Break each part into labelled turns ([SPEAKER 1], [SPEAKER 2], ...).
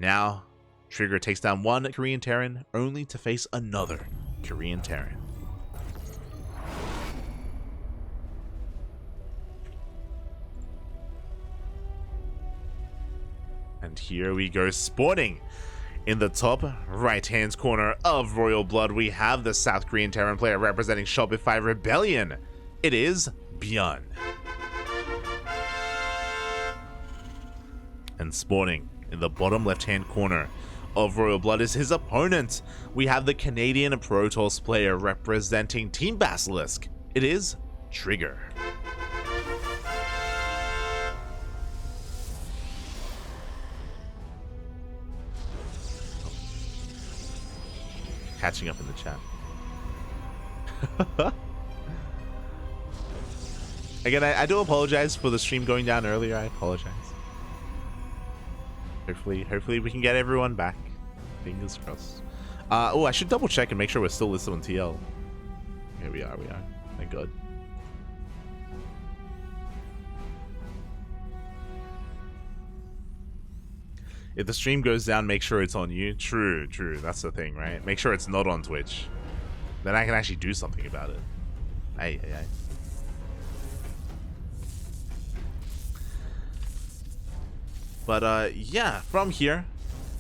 [SPEAKER 1] Now, Trigger takes down one Korean Terran, only to face another Korean Terran. And here we go, spawning in the top right-hand corner of Royal Blood. We have the South Korean Terran player representing Shopify Rebellion. It is ByuN. And spawning in the bottom left-hand corner of Royal Blood is his opponent. We have the Canadian Protoss player representing Team Basilisk. It is Trigger. Catching up in the chat. Again, I do apologize for the stream going down earlier. I apologize. Hopefully we can get everyone back. Fingers crossed. Oh, I should double check and make sure we're still listed on TL. Yeah, we are. Thank God. If the stream goes down, make sure it's on you. True. That's the thing, right? Make sure it's not on Twitch. Then I can actually do something about it. Aye. But yeah, from here,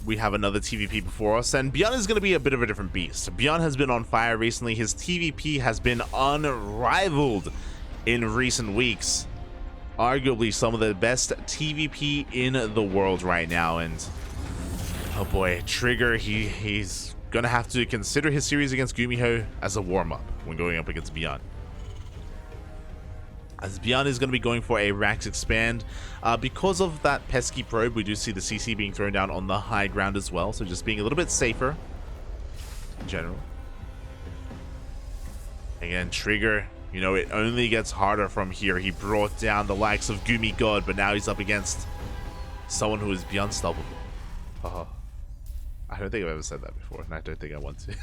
[SPEAKER 1] we have another TvP before us, and ByuN is going to be a bit of a different beast. ByuN has been on fire recently. His TvP has been unrivaled in recent weeks. Arguably some of the best TvP in the world right now, and oh boy, Trigger, he's gonna have to consider his series against Gumiho as a warm-up when going up against ByuN. As ByuN is going to be going for a Rax expand. Because of that pesky probe, we do see the CC being thrown down on the high ground as well, so just being a little bit safer in general. Again, Trigger, you know, it only gets harder from here. He brought down the likes of Gumi God, but now he's up against someone who is unstoppable. I don't think I've ever said that before, and I don't think I want to.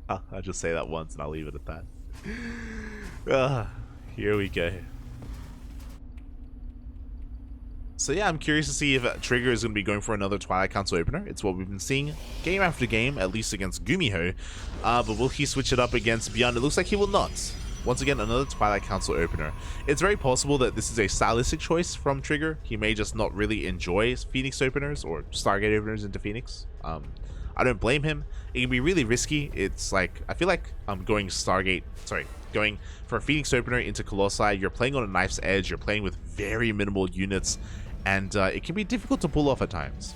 [SPEAKER 1] I'll just say that once and I'll leave it at that. Here we go. So yeah, I'm curious to see if Trigger is going to be going for another Twilight Council opener. It's what we've been seeing game after game, at least against Gumiho. But will he switch it up against ByuN? It looks like he will not. Once again, another Twilight Council opener. It's very possible that this is a stylistic choice from Trigger. He may just not really enjoy Phoenix openers or Stargate openers into Phoenix. I don't blame him. It can be really risky. It's like, I feel like going for a Phoenix opener into Colossi, you're playing on a knife's edge, you're playing with very minimal units, and it can be difficult to pull off at times,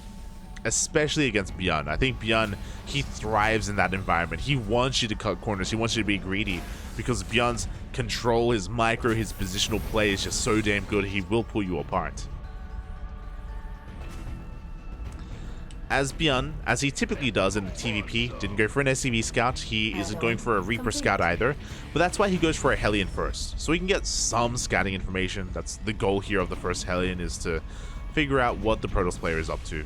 [SPEAKER 1] especially against ByuN. I think ByuN, he thrives in that environment. He wants you to cut corners, he wants you to be greedy, because ByuN's control, his micro, his positional play is just so damn good, he will pull you apart. As ByuN, as he typically does in the TvP, didn't go for an SCV scout, he isn't going for a Reaper scout either, but that's why he goes for a Hellion first, so he can get some scouting information. That's the goal here of the first Hellion, is to figure out what the Protoss player is up to.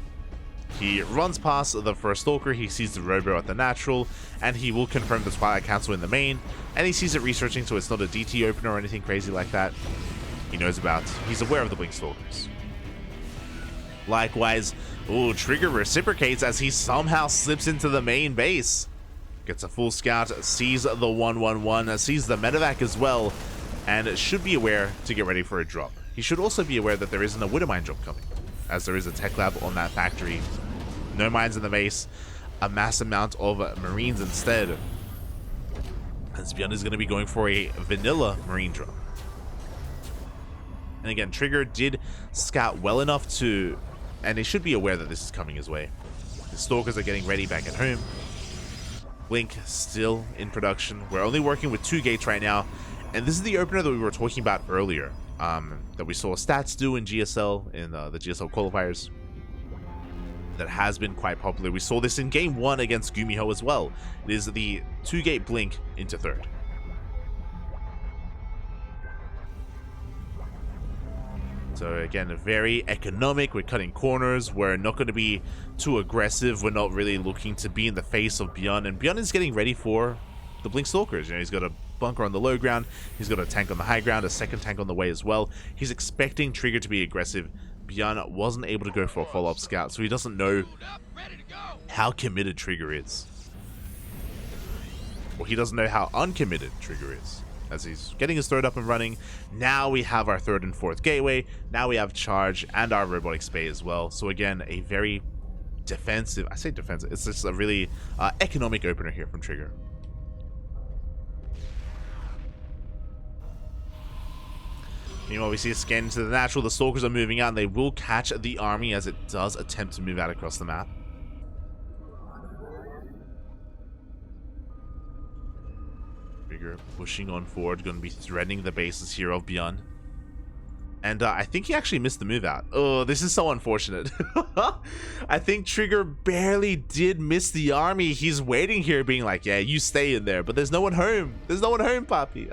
[SPEAKER 1] He runs past the first Stalker, he sees the Robo at the natural, and he will confirm the Twilight Council in the main, and he sees it researching, so it's not a DT opener or anything crazy like that. He's aware of the Blink Stalkers. Likewise, Trigger reciprocates as he somehow slips into the main base. Gets a full scout, sees the 111, sees the medevac as well, and should be aware to get ready for a drop. He should also be aware that there isn't a Widowmine drop coming, as there is a tech lab on that factory. No mines in the base, a mass amount of Marines instead. As ByuN is going to be going for a vanilla Marine drop. And again, Trigger did scout well enough to, and he should be aware that this is coming his way. The Stalkers are getting ready back at home. Blink still in production. We're only working with 2 gates right now, and this is the opener that we were talking about earlier, that we saw stats do in GSL, in the GSL qualifiers. That has been quite popular. We saw this in game 1 against Gumiho as well. It is the 2-gate blink into 3rd. So again, very economic. We're cutting corners. We're not going to be too aggressive. We're not really looking to be in the face of ByuN. And ByuN is getting ready for the Blink Stalkers. You know, he's got a bunker on the low ground. He's got a tank on the high ground, a second tank on the way as well. He's expecting Trigger to be aggressive ByuN wasn't able to go for a follow-up scout, so he doesn't know how committed Trigger is. Or he doesn't know how uncommitted Trigger is. As he's getting his third up and running, now we have our third and fourth gateway, now we have charge and our robotic spay as well. So again, a very defensive, I say defensive, it's just a really economic opener here from Trigger. Meanwhile, we see a scan into the natural, the Stalkers are moving out and they will catch the army as it does attempt to move out across the map. Trigger pushing on forward, going to be threatening the bases here of ByuN. And I think he actually missed the move out. Oh, this is so unfortunate. I think Trigger barely did miss the army. He's waiting here being like, yeah, you stay in there. But there's no one home. There's no one home, Papi.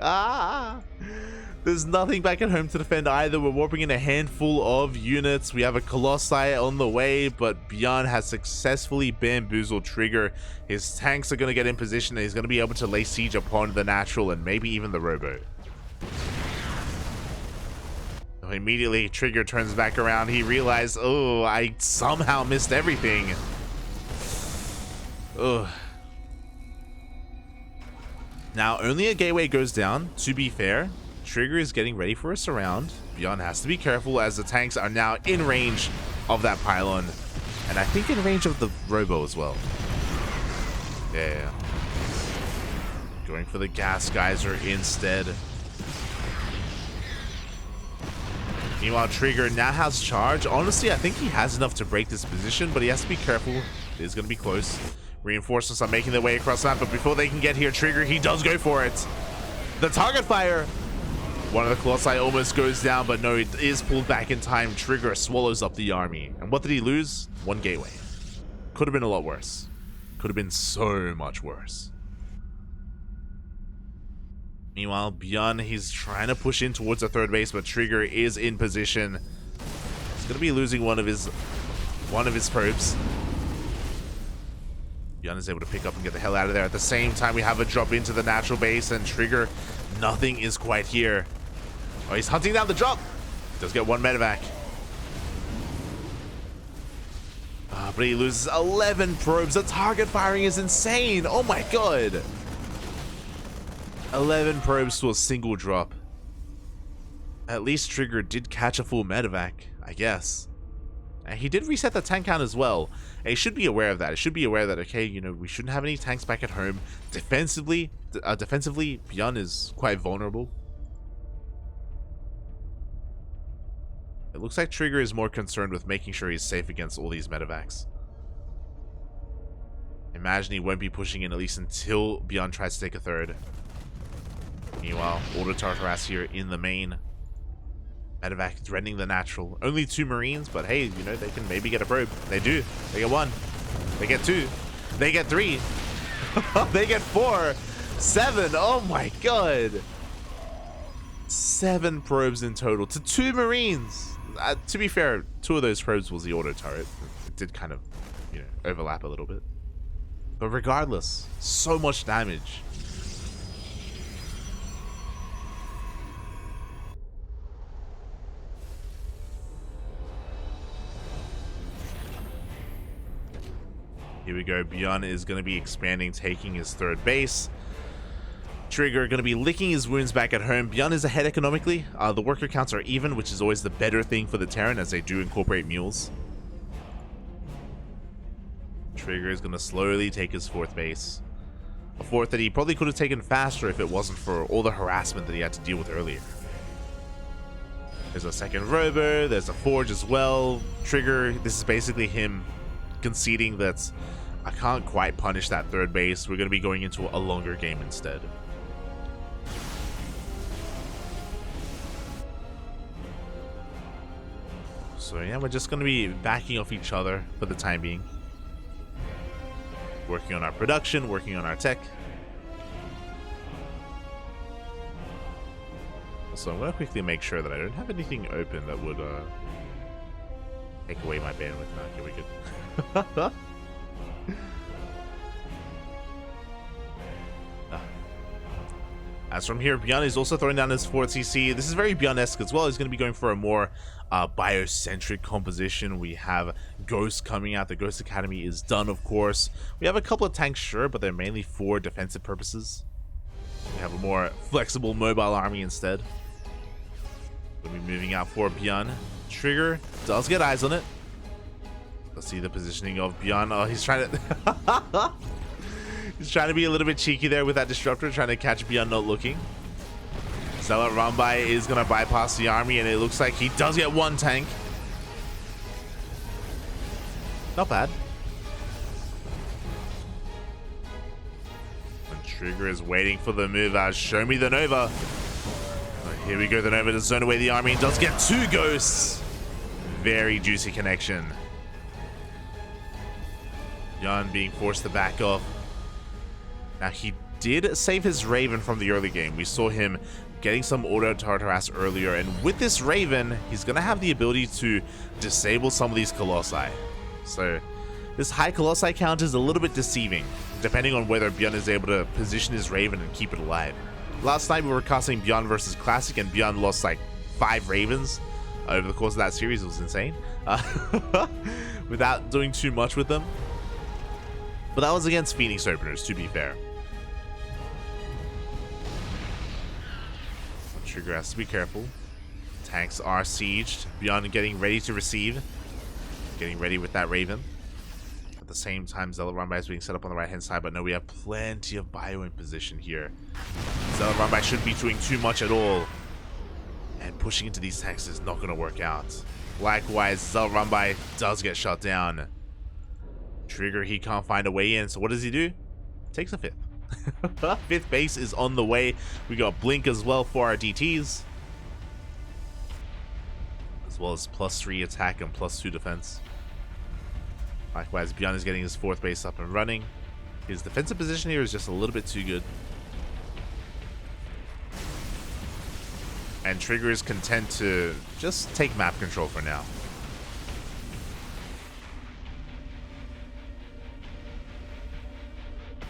[SPEAKER 1] There's nothing back at home to defend either. We're warping in a handful of units. We have a Colossi on the way, but ByuN has successfully bamboozled Trigger. His tanks are going to get in position and he's going to be able to lay siege upon the natural and maybe even the robo. So immediately, Trigger turns back around. He realized, oh, I somehow missed everything. Ugh. Now, only a gateway goes down, to be fair. Trigger is getting ready for a surround. ByuN has to be careful as the tanks are now in range of that pylon. And I think in range of the robo as well. Yeah. Going for the gas geyser instead. Meanwhile, Trigger now has charge. Honestly, I think he has enough to break this position, but he has to be careful. It is going to be close. Reinforcements are making their way across the map, but before they can get here, Trigger, he does go for it. The target fire. One of the Colossi almost goes down, but no, it is pulled back in time. Trigger swallows up the army. And what did he lose? One gateway. Could have been a lot worse. Could have been so much worse. Meanwhile, ByuN, he's trying to push in towards the third base, but Trigger is in position. He's going to be losing one of his probes. ByuN is able to pick up and get the hell out of there. At the same time, we have a drop into the natural base, and Trigger, nothing is quite here. Oh, he's hunting down the drop. Does get one medevac. But he loses 11 probes. The target firing is insane. Oh my god. 11 probes to a single drop. At least Trigger did catch a full medevac, I guess. And he did reset the tank count as well. And he should be aware of that. He should be aware that, okay, you know, we shouldn't have any tanks back at home. Defensively, ByuN is quite vulnerable. It looks like Trigger is more concerned with making sure he's safe against all these medevacs. Imagine he won't be pushing in at least until ByuN tries to take a third. Meanwhile, Auto Turret Harass here in the main. Medevac threatening the natural. Only 2 Marines, but hey, you know, they can maybe get a probe. They do. They get 1. They get 2. They get 3. They get 4. 7. Oh my god. 7 probes in total to 2 Marines. To be fair, 2 of those probes was the auto turret. It did kind of, you know, overlap a little bit. But regardless, so much damage. Here we go. ByuN is going to be expanding, taking his third base. Trigger going to be licking his wounds back at home. ByuN is ahead economically. The worker counts are even, which is always the better thing for the Terran, as they do incorporate mules. Trigger is going to slowly take his 4th base. A 4th that he probably could have taken faster if it wasn't for all the harassment that he had to deal with earlier. There's a 2nd robo. There's a forge as well. Trigger, this is basically him conceding that I can't quite punish that 3rd base. We're going to be going into a longer game instead. So yeah, we're just going to be backing off each other for the time being. Working on our production, working on our tech. So I'm going to quickly make sure that I don't have anything open that would take away my bandwidth. Okay, we're good. As from here, ByuN is also throwing down his forward CC. This is very ByuN-esque as well. He's going to be going for a more biocentric composition. We have Ghost coming out. The Ghost Academy is done, of course. We have a couple of tanks, sure, but they're mainly for defensive purposes. We have a more flexible mobile army instead. We'll be moving out for ByuN. Trigger does get eyes on it. Let's see the positioning of ByuN. Oh, he's trying to... He's trying to be a little bit cheeky there with that disruptor, trying to catch ByuN not looking. Zealot Rambai is going to bypass the army, and it looks like he does get one tank. Not bad. And Trigger is waiting for the move as show me the Nova. Oh, here we go, the Nova to zone away the army and does get two ghosts. Very juicy connection. ByuN being forced to back off. Now, he did save his Raven from the early game. We saw him getting some auto turret harass earlier, and with this Raven, he's going to have the ability to disable some of these Colossi. So, this high Colossi count is a little bit deceiving, depending on whether ByuN is able to position his Raven and keep it alive. Last night, we were casting ByuN versus Classic, and ByuN lost like 5 Ravens over the course of that series. It was insane. Without doing too much with them. But that was against Phoenix openers, to be fair. Trigger has to be careful. Tanks are sieged. ByuN getting ready to receive. Getting ready with that Raven. At the same time, Zealot Rambai is being set up on the right-hand side, but no, we have plenty of ByuN in position here. Zealot Rambai shouldn't be doing too much at all. And pushing into these tanks is not going to work out. Likewise, Zealot Rambai does get shut down. Trigger, he can't find a way in, so what does he do? Takes a 5th. 5th base is on the way. We got Blink as well for our DTs, as well as +3 attack and +2 defense. Likewise, ByuN is getting his 4th base up and running. His defensive position here is just a little bit too good. And Trigger is content to just take map control for now.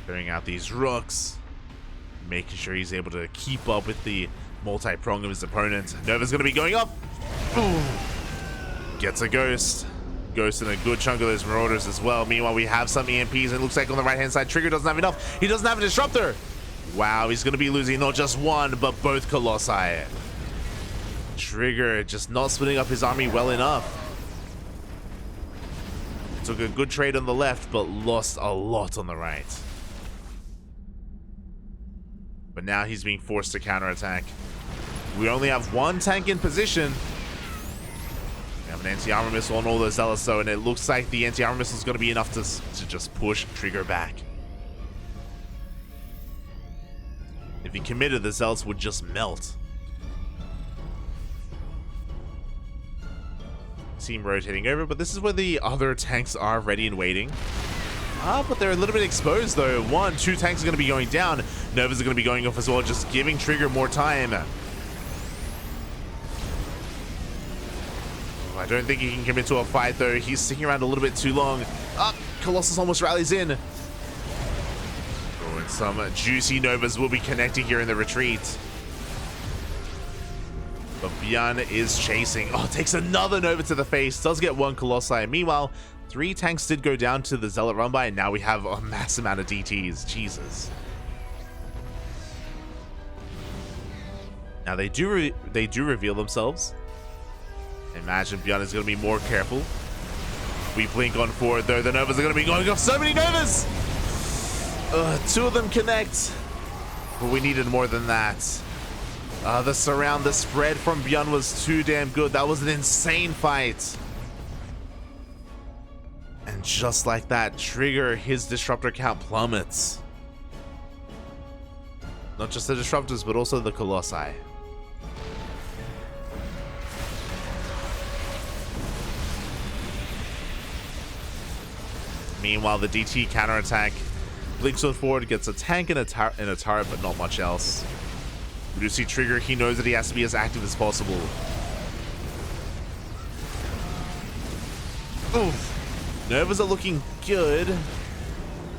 [SPEAKER 1] Clearing out these rooks, making sure he's able to keep up with the multi-prong of his opponent. Nova's going to be going up. Ooh. Gets a ghost. Ghost in a good chunk of those marauders as well. Meanwhile, we have some EMPs, and it looks like on the right-hand side, Trigger doesn't have enough. He doesn't have a disruptor. Wow, he's going to be losing not just one, but both Colossi. Trigger just not splitting up his army well enough. Took a good trade on the left, but lost a lot on the right. But now he's being forced to counterattack. We only have one tank in position. We have an anti-armor missile on all those zealots, though, and it looks like the anti-armor missile is going to be enough to just push Trigger back. If he committed, the zealots would just melt. See him rotating over, but this is where the other tanks are ready and waiting. But they're a little bit exposed, though. 2 tanks are going to be going down. Novas are going to be going off as well, just giving Trigger more time. I don't think he can commit to a fight, though. He's sticking around a little bit too long. Colossus almost rallies in. Oh, and some juicy Novas will be connecting here in the retreat. But ByuN is chasing. Oh, takes another Nova to the face. Does get 1 Colossi. Meanwhile, 3 tanks did go down to the Zealot Rambai, and now we have a mass amount of DTs. Jesus. Now they do reveal themselves. Imagine ByuN is going to be more careful. We blink on forward, though. The Novas are going to be going off. So many Novas! 2 of them connect. But we needed more than that. The surround, the spread from ByuN was too damn good. That was an insane fight. And just like that, Trigger, his disruptor count plummets. Not just the disruptors, but also the Colossi. Meanwhile, the DT counterattack blinks on forward, gets a tank and a turret, but not much else. We do see Trigger, he knows that he has to be as active as possible. Oof. Novas are looking good.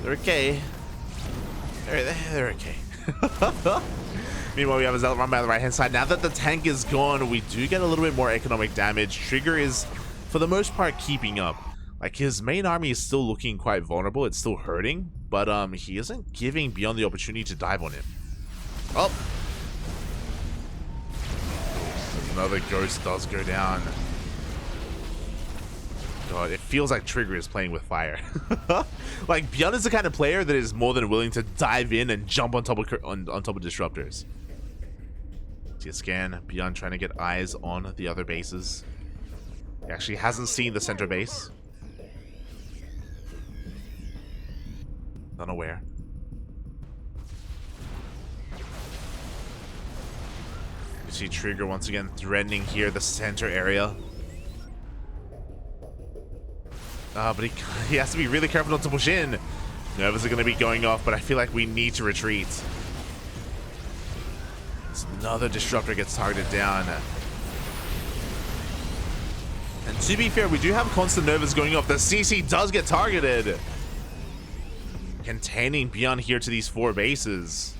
[SPEAKER 1] They're okay. They're okay. Meanwhile, we have a Zealot run by the right-hand side. Now that the tank is gone, we do get a little bit more economic damage. Trigger is, for the most part, keeping up. Like, his main army is still looking quite vulnerable. It's still hurting, but he isn't giving ByuN the opportunity to dive on him. Oh! Another ghost does go down. God, it feels like Trigger is playing with fire. Like, ByuN is the kind of player that is more than willing to dive in and jump on top of disruptors. See a scan. ByuN trying to get eyes on the other bases. He actually hasn't seen the center base. Unaware. You see Trigger once again threatening here the center area. But he has to be really careful not to push in. Novas are going to be going off, but I feel like we need to retreat. Another disruptor gets targeted down. And to be fair, we do have constant Novas going off. The CC does get targeted. Containing ByuN here to these 4 bases.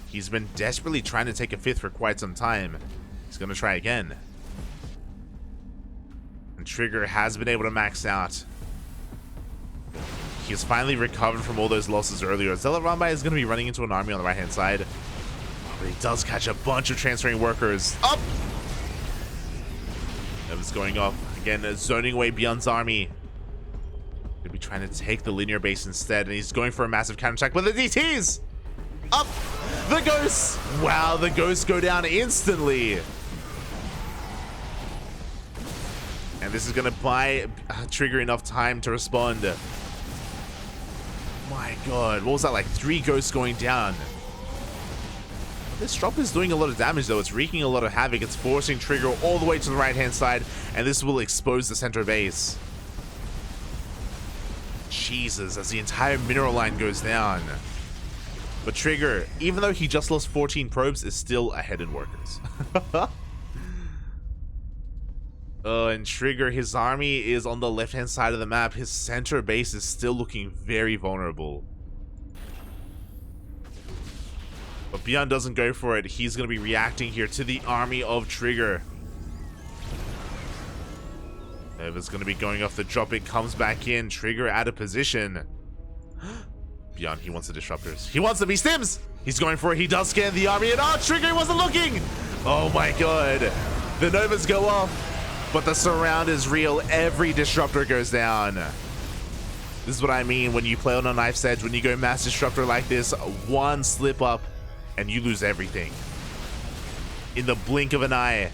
[SPEAKER 1] He's been desperately trying to take a 5th for quite some time. He's going to try again. And Trigger has been able to max out. He has finally recovered from all those losses earlier. Zealot Rambai is going to be running into an army on the right-hand side. But he does catch a bunch of transferring workers. Up! Nova's going off. Again, zoning away ByuN's army. He'll be trying to take the linear base instead. And he's going for a massive counterattack. But the DTs! Up! The ghosts! Wow, the ghosts go down instantly. And this is going to buy Trigger enough time to respond. My god, what was that, like 3 ghosts going down? This drop is doing a lot of damage though. It's wreaking a lot of havoc. It's forcing Trigger all the way to the right hand side, and this will expose the center base. Jesus, as the entire mineral line goes down. But Trigger, even though he just lost 14 probes, is still ahead in workers. And Trigger, his army is on the left-hand side of the map. His center base is still looking very vulnerable. But ByuN doesn't go for it. He's going to be reacting here to the army of Trigger. Nova's going to be going off the drop. It comes back in. Trigger out of position. ByuN, he wants the disruptors. He wants them. He stims. He's going for it. He does scan the army. And oh, Trigger wasn't looking. Oh my god. The Novas go off. But the surround is real. Every disruptor goes down. This is what I mean when you play on a knife's edge. When you go mass disruptor like this, one slip up and you lose everything. In the blink of an eye.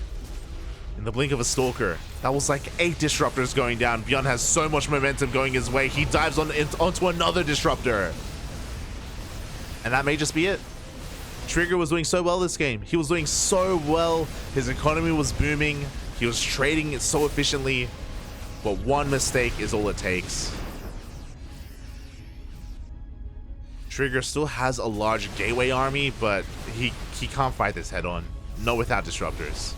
[SPEAKER 1] In the blink of a stalker. That was like 8 disruptors going down. ByuN has so much momentum going his way. He dives onto another disruptor. And that may just be it. Trigger was doing so well this game. He was doing so well. His economy was booming. He was trading it so efficiently, but one mistake is all it takes. Trigger still has a large gateway army, but he can't fight this head on. No, without disruptors.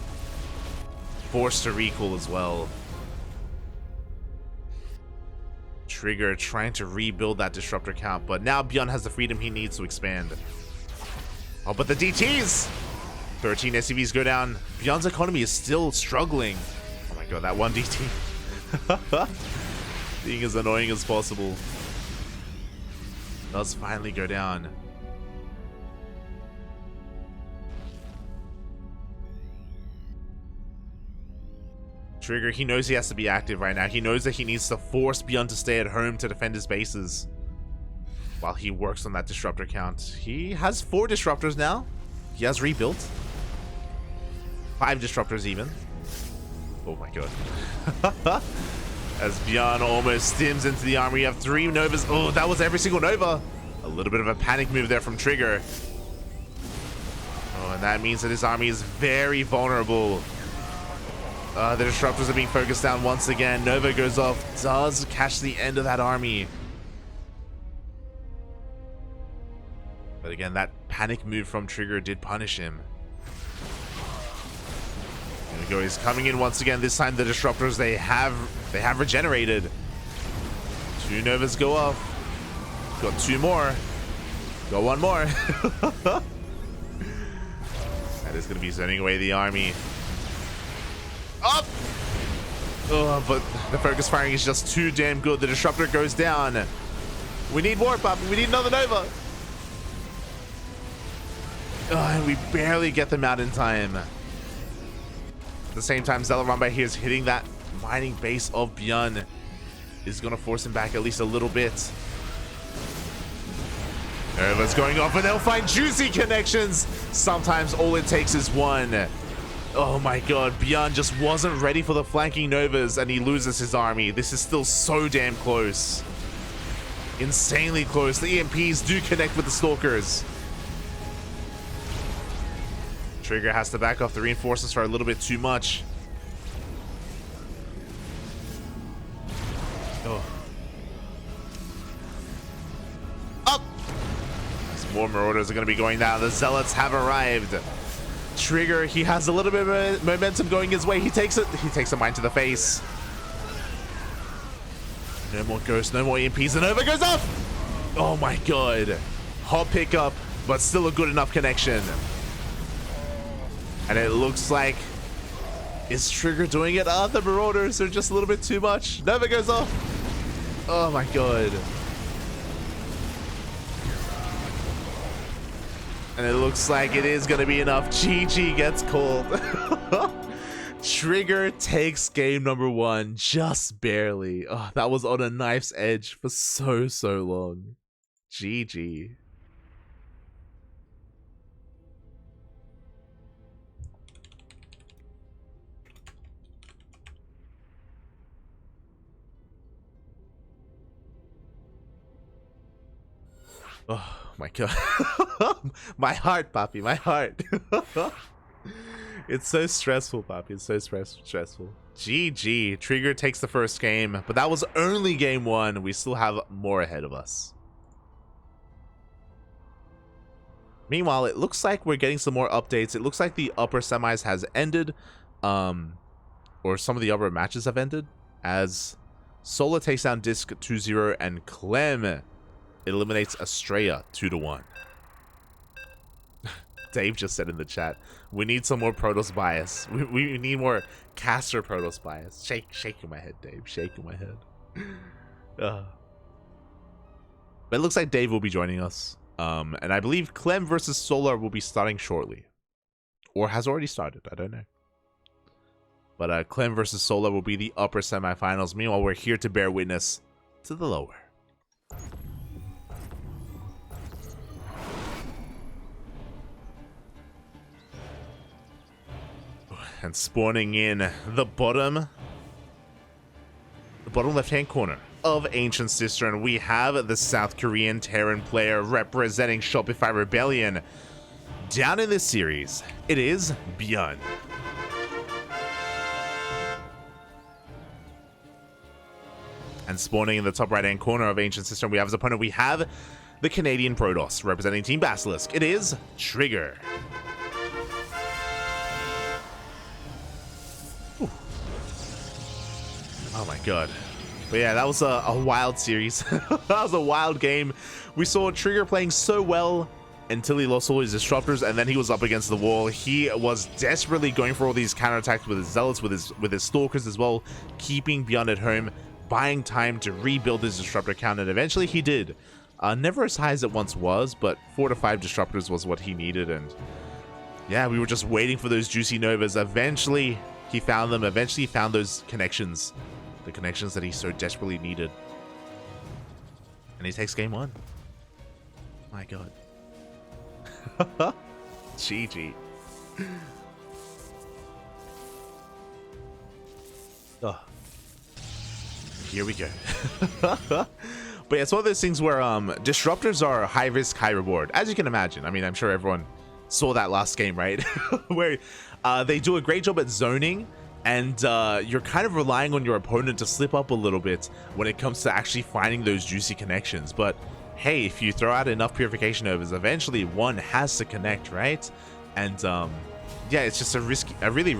[SPEAKER 1] Forced to recall as well. Trigger trying to rebuild that disruptor count, but now ByuN has the freedom he needs to expand. Oh, but the DTs! 13 SCVs go down. ByuN's economy is still struggling. Oh my god, that one DT. Being as annoying as possible. Does finally go down. Trigger, he knows he has to be active right now. He knows that he needs to force ByuN to stay at home to defend his bases while he works on that disruptor count. He has 4 disruptors now. He has rebuilt. 5 disruptors even. Oh my god. As ByuN almost stims into the army, you have 3 Novas. Oh, that was every single Nova. A little bit of a panic move there from Trigger. Oh, and that means that his army is very vulnerable. The disruptors are being focused down once again. Nova goes off, does catch the end of that army. But again, that panic move from Trigger did punish him. There we go, he's coming in once again. This time the disruptors, they have regenerated. 2 Novas go off. Got 2 more. Got 1 more. That is going to be sending away the army. Up! Oh, but the focus firing is just too damn good. The disruptor goes down. We need more, Puppy. We need another Nova. Oh, and we barely get them out in time. At the same time, Zelaramba here is hitting that mining base of ByuN. Is going to force him back at least a little bit. Nova's going off, and they'll find juicy connections. Sometimes all it takes is one. Oh my god, ByuN just wasn't ready for the flanking Novas, and he loses his army. This is still so damn close. Insanely close. The EMPs do connect with the Stalkers. Trigger has to back off the reinforcements for a little bit too much. Oh. Up! Some more Marauders are going to be going down. The Zealots have arrived. Trigger, he has a little bit of momentum going his way. He takes it. He takes a mine to the face. No more ghosts, no more EMPs. The Nova goes up! Oh my god. Hot pickup, but still a good enough connection. And it looks like, is Trigger doing it? Oh, the Marauders are just a little bit too much. Nova goes off. Oh my god. And it looks like it is going to be enough. GG gets called. Trigger takes game number 1 just barely. Oh, that was on a knife's edge for so long. GG. Oh my god. My heart, Papi, my heart. It's so stressful, Papi. It's so stressful. GG. Trigger takes the first game, but that was only game 1. We still have more ahead of us. Meanwhile, it looks like we're getting some more updates. It looks like the upper semis has ended, or some of the other matches have ended, as Sola takes down Disc 2-0 and Clem eliminates Estrella 2-1. Dave just said in the chat, we need some more Protoss bias. We need more caster Protoss bias. Shaking my head, Dave. Shaking my head. But it looks like Dave will be joining us. And I believe Clem versus Solar will be starting shortly. Or has already started. I don't know. But Clem versus Solar will be the upper semifinals. Meanwhile, we're here to bear witness to the lower. And spawning in the bottom left-hand corner of Ancient Cistern, we have the South Korean Terran player representing Shopify Rebellion. Down in this series, it is ByuN. And spawning in the top right-hand corner of Ancient Cistern, we have as opponent, we have the Canadian Protoss representing Team Basilisk. It is Trigger. Oh my god. But yeah, that was a wild series. That was a wild game. We saw Trigger playing so well until he lost all his disruptors, and then he was up against the wall. He was desperately going for all these counterattacks with his Zealots, with his Stalkers as well, keeping ByuN at home, buying time to rebuild his disruptor count, and eventually he did. Never as high as it once was, but 4 to 5 disruptors was what he needed, and yeah, we were just waiting for those juicy Novas. Eventually, he found them. Eventually, he found those connections. The connections that he so desperately needed. And he takes game 1. My god. GG. Oh. Here we go. But yeah, it's one of those things where disruptors are high risk, high reward. As you can imagine. I mean, I'm sure everyone saw that last game, right? Where they do a great job at zoning, and you're kind of relying on your opponent to slip up a little bit when it comes to actually finding those juicy connections. But hey, if you throw out enough Purification Overs, eventually one has to connect, right? And yeah, it's just a really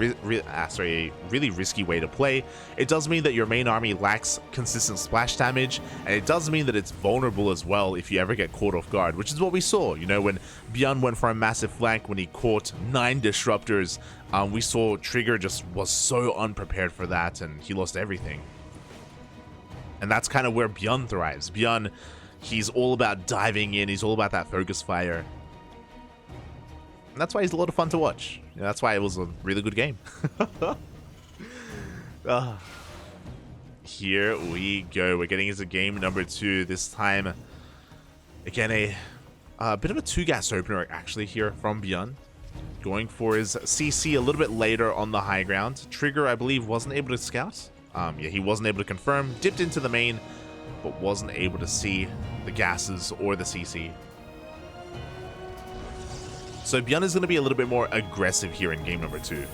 [SPEAKER 1] risky way to play. It does mean that your main army lacks consistent splash damage, and it does mean that it's vulnerable as well if you ever get caught off guard, which is what we saw. You know, when ByuN went for a massive flank, when he caught 9 disruptors, we saw Trigger just was so unprepared for that, and he lost everything. And that's kind of where ByuN thrives. ByuN, he's all about diving in. He's all about that focus fire. And that's why he's a lot of fun to watch. Yeah, that's why it was a really good game. Here we go. We're getting into game number 2. This time, again, a bit of a 2-gas opener actually here from ByuN. Going for his CC a little bit later on the high ground. Trigger, I believe, wasn't able to scout. Yeah, he wasn't able to confirm. Dipped into the main, but wasn't able to see the gases or the CC. So ByuN is going to be a little bit more aggressive here in game number 2.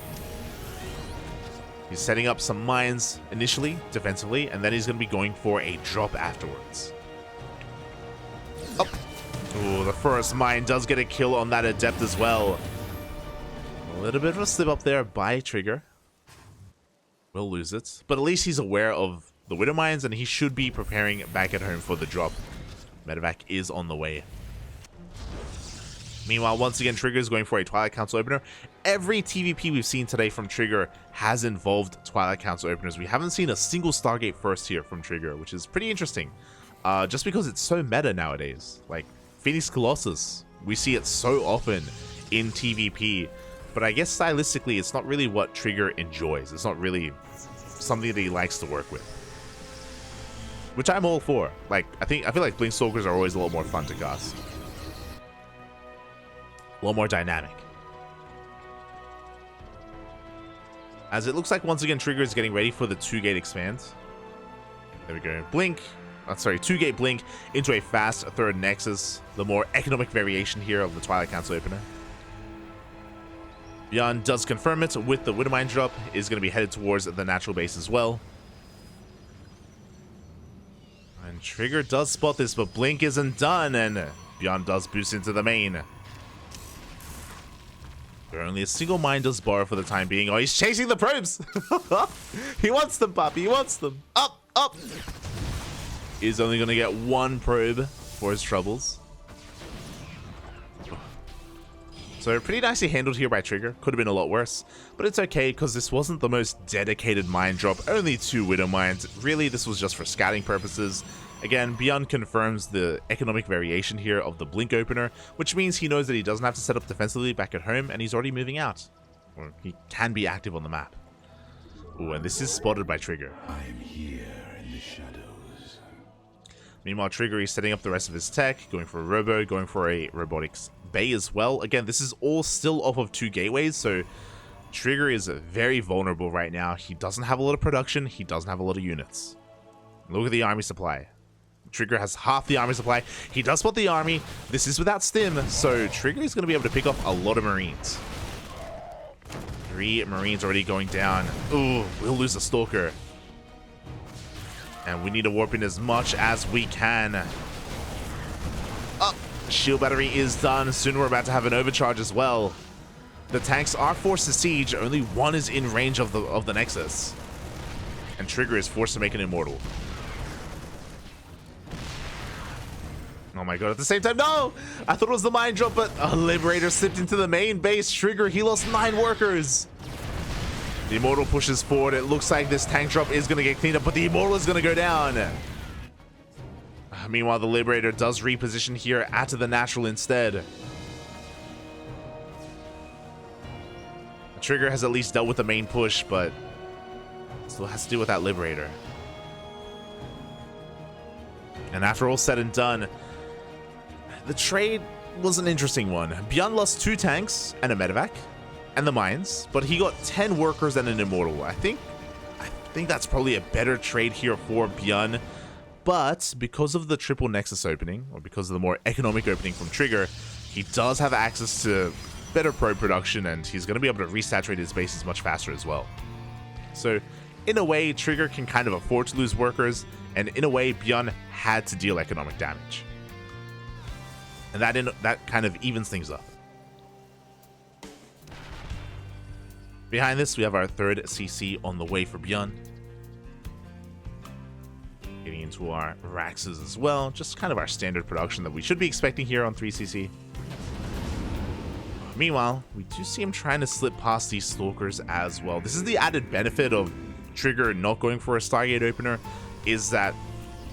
[SPEAKER 1] He's setting up some mines initially, defensively, and then he's going to be going for a drop afterwards. Oh, ooh, the first mine does get a kill on that Adept as well. A little bit of a slip up there by Trigger. Will lose it, but at least he's aware of the Widow Mines, and he should be preparing back at home for the drop. Medevac is on the way. Meanwhile, once again, Trigger is going for a Twilight Council opener. Every TvP we've seen today from Trigger has involved Twilight Council openers. We haven't seen a single Stargate first here from Trigger, which is pretty interesting. Just because it's so meta nowadays. Like, Phoenix Colossus, we see it so often in TvP. But I guess stylistically, it's not really what Trigger enjoys. It's not really something that he likes to work with. Which I'm all for. Like, I feel like Blink Stalkers are always a lot more fun to cast. A lot more dynamic. As it looks like once again Trigger is getting ready for the 2-gate expand. There we go. Blink. Sorry, 2-gate Blink into a fast 3rd Nexus. The more economic variation here of the Twilight Council opener. ByuN does confirm it with the Widowmine drop. Is going to be headed towards the natural base as well. And Trigger does spot this, but Blink isn't done, and ByuN does boost into the main. Only a single mine does borrow for the time being. Oh, he's chasing the probes. He wants them, Poppy. He wants them. Up, up. He's only going to get 1 probe for his troubles. So pretty nicely handled here by Trigger. Could have been a lot worse, but it's okay because this wasn't the most dedicated mine drop. Only 2 Widow Mines. Really, this was just for scouting purposes. Again, ByuN confirms the economic variation here of the Blink opener, which means he knows that he doesn't have to set up defensively back at home, and he's already moving out. Or he can be active on the map. Ooh, and this is spotted by Trigger.
[SPEAKER 2] I am here in the shadows.
[SPEAKER 1] Meanwhile, Trigger is setting up the rest of his tech, going for a Robo, going for a Robotics Bay as well. Again, this is all still off of 2 gateways, so Trigger is very vulnerable right now. He doesn't have a lot of production, he doesn't have a lot of units. Look at the army supply. Trigger has half the army supply. He does spot the army. This is without stim, so Trigger is going to be able to pick off a lot of Marines. 3 Marines already going down. Ooh, we'll lose a Stalker. And we need to warp in as much as we can. Up. Shield battery is done. Soon we're about to have an overcharge as well. The tanks are forced to siege. Only 1 is in range of the Nexus. And Trigger is forced to make an Immortal. Oh my god, at the same time, no! I thought it was the mine drop, but a Liberator slipped into the main base. Trigger, he lost 9 workers. The Immortal pushes forward. It looks like this tank drop is going to get cleaned up, but the Immortal is going to go down. Meanwhile, the Liberator does reposition here at the natural instead. Trigger has at least dealt with the main push, but still has to deal with that Liberator. And after all said and done, the trade was an interesting one. ByuN lost 2 tanks and a medevac and the mines, but he got 10 workers and an Immortal. I think that's probably a better trade here for ByuN, but because of the triple Nexus opening, or because of the more economic opening from Trigger, he does have access to better probe production, and he's going to be able to resaturate his bases much faster as well. So in a way, Trigger can kind of afford to lose workers, and in a way, ByuN had to deal economic damage. And that kind of evens things up. Behind this, we have our third CC on the way for ByuN. Getting into our Raxes as well. Just kind of our standard production that we should be expecting here on 3CC. Meanwhile, we do see him trying to slip past these Stalkers as well. This is the added benefit of Trigger not going for a Stargate opener, is that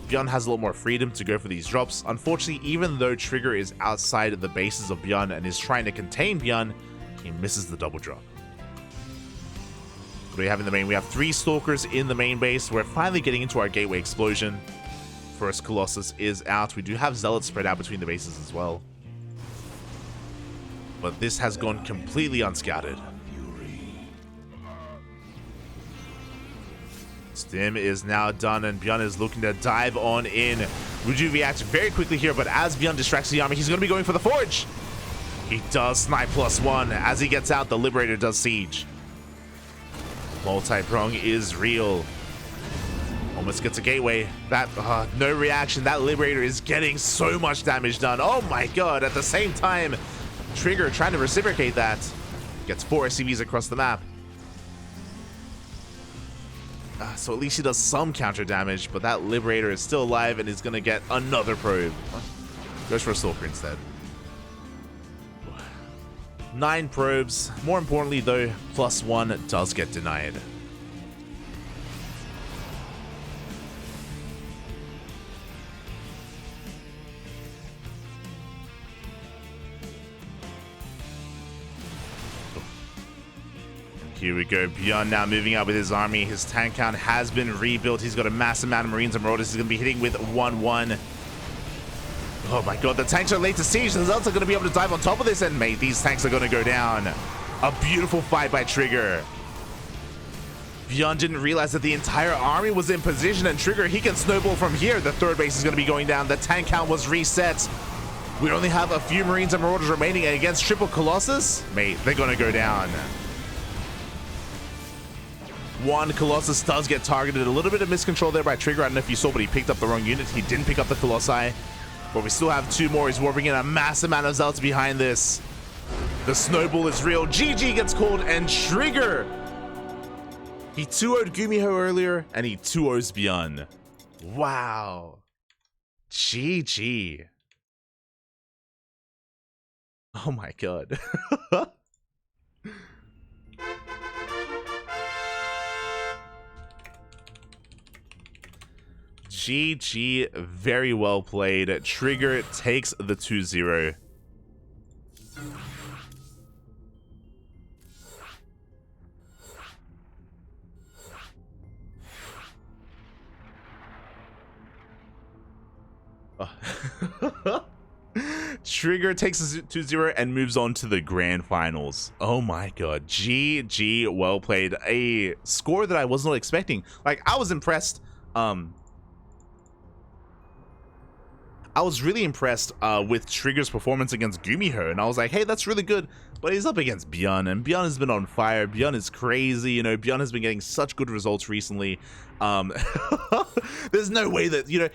[SPEAKER 1] ByuN has a lot more freedom to go for these drops. Unfortunately, even though Trigger is outside of the bases of ByuN and is trying to contain ByuN, he misses the double drop. What do we have in the main? We have 3 Stalkers in the main base. We're finally getting into our gateway explosion. First Colossus is out. We do have Zealots spread out between the bases as well. But this has gone completely unscouted. Stim is now done, and ByuN is looking to dive on in. Wuju reacts very quickly here, but as ByuN distracts the army, he's going to be going for the Forge. He does snipe +1. As he gets out, the Liberator does siege. Multi-prong is real. Almost gets a gateway. That, no reaction. That Liberator is getting so much damage done. Oh my god, at the same time, Trigger trying to reciprocate that. Gets 4 SCVs across the map. So at least he does some counter damage, but that Liberator is still alive and is going to get another probe. Goes for a Stalker instead. 9 probes. More importantly though, +1 does get denied. Here we go, ByuN now moving out with his army. His tank count has been rebuilt. He's got a massive amount of Marines and Marauders. He's going to be hitting with 1-1. Oh my god, the tanks are late to siege. The Zealots are going to be able to dive on top of this, and mate, these tanks are going to go down. A beautiful fight by Trigger. ByuN didn't realize that the entire army was in position, and Trigger, he can snowball from here. The third base is going to be going down. The tank count was reset. We only have a few Marines and Marauders remaining, and against triple Colossus, mate, they're going to go down. One Colossus does get targeted. A little bit of miscontrol there by Trigger. I don't know if you saw, but he picked up the wrong unit. He didn't pick up the Colossi. But we still have 2 more. He's warping in a massive amount of Zealots behind this. The snowball is real. GG gets called, and Trigger, he 2-0'd Gumiho earlier, and he 2-0's ByuN. Wow. GG. Oh my god. GG, very well played. Trigger takes the 2-0. Trigger takes a 2-0 and moves on to the grand finals. Oh my god, GG, well played. A score that I was not expecting. Like, I was impressed. I was really impressed with Trigger's performance against Gumiho, and I was like, hey, that's really good. But he's up against ByuN, and ByuN has been on fire. ByuN is crazy, you know. ByuN has been getting such good results recently. There's no way that, you know,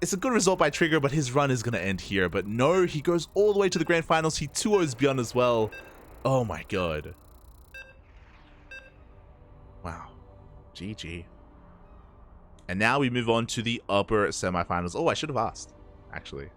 [SPEAKER 1] it's a good result by Trigger, but his run is going to end here. But no, he goes all the way to the grand finals. He 2-0's ByuN as well. Oh my god. Wow. GG. And now we move on to the upper semifinals. Oh, I should have asked, actually.